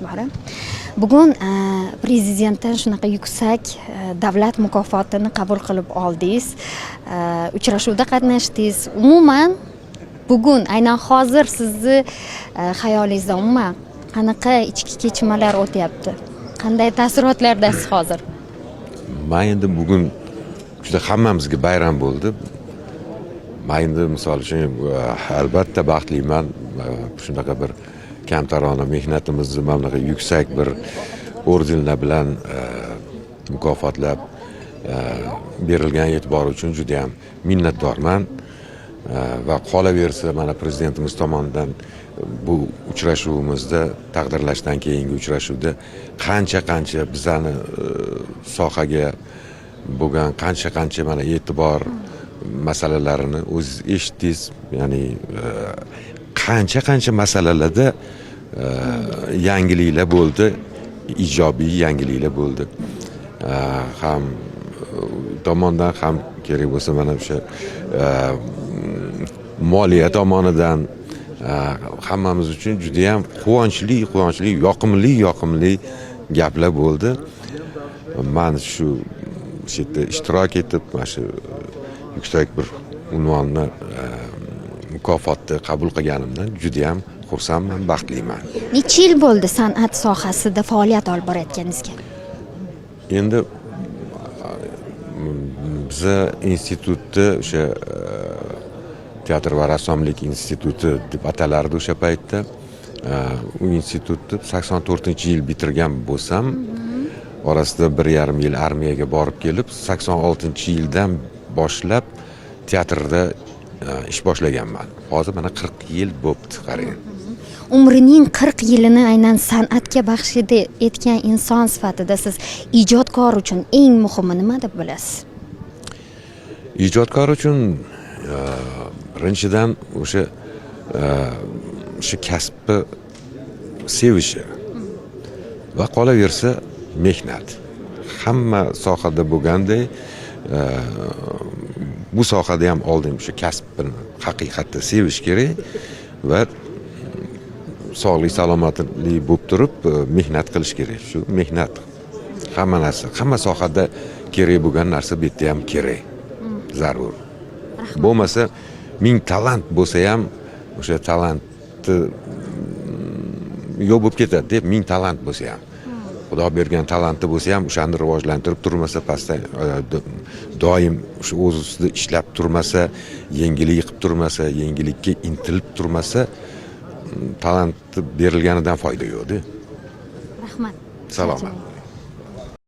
Bora. Bugun prezidentdan shunaqa yuksak davlat mukofotini qabul qilib oldingiz. Uchrashuvda qatnashdingiz. Umuman bugun aynan hozir sizni xayolingizda umuman qanaqa ichki kechmalar o'tyapti? Qanday taassurotlardasiz hozir? Men endi bugun juda hammamizga bayram bo'ldi. Men endi misol uchun albatta baxtliman. Shunaqa bir kamtarona mehnatimizni mana bunaqa yuksak bir ordenlar bilan mukofotlab berilgan e'tibor uchun juda ham minnatdorman. Va qolaversa mana prezidentimiz tomonidan bu uchrashuvimizda taqdirlashdan keyingi uchrashuvda qancha bizani sohaga bo'lgan qancha mana e'tibor masalalarini o'zingiz eshitdingiz. Ya'ni qancha masalalarda yangiliklar bo'ldi, ijobiy yangiliklar bo'ldi. Ham tomondan ham kerak bo'lsa mana o'sha moliya tomonidan hammamiz uchun juda ham quvonchli, yoqimli gaplar bo'ldi. Men shu yerda ishtirok etib, mana shu yuksak bir unvonni mukofotni qabul qilganimdan juda ham xursandman, baxtliman. Necha yil bo'ldi san'at sohasida faoliyat olib borayotganingizga? Endi biza institutda o'sha teatr va rassomlik instituti deb atalardi o'sha paytda. U institutni 84-yil bitirgan bo'lsam, orasida 1,5 yil armiyaga borib kelib, 86-yildan boshlab teatrda ish boshlaganman. Hozir mana 40 yil bo'pti, qarang. Umrining 40 yilini aynan san'atga baxsh etgan inson sifatida siz ijodkor uchun eng muhimi nima deb bilasiz? Ijodkor uchun birinchidan o'sha kasbni sevishi va qolaversa mehnat. Hamma sohada bo'lganday bu sohada ham oldin o'sha kasbni haqiqatda sevish kerak va sog'lik salomatlik bo'lib turib mehnat qilish kerak. Shu mehnat hamma narsa, hamma sohada kerak bo'lgan narsa bu yerda ham kerak. Zarur. Bo'lmasa ming talant bo'lsa ham o'sha talantni yo'q bo'lib ketadi deb, ming talant bo'lsa ham, Xudo bergan talanti bo'lsa ham o'shani rivojlantirib turmasa, pastdan doim o'sha o'z ustida ishlab turmasa, yangilik qilib turmasa, yangilikka intilib turmasa, talant berilganidan foyda yo'q-da. Rahmat. Salomat.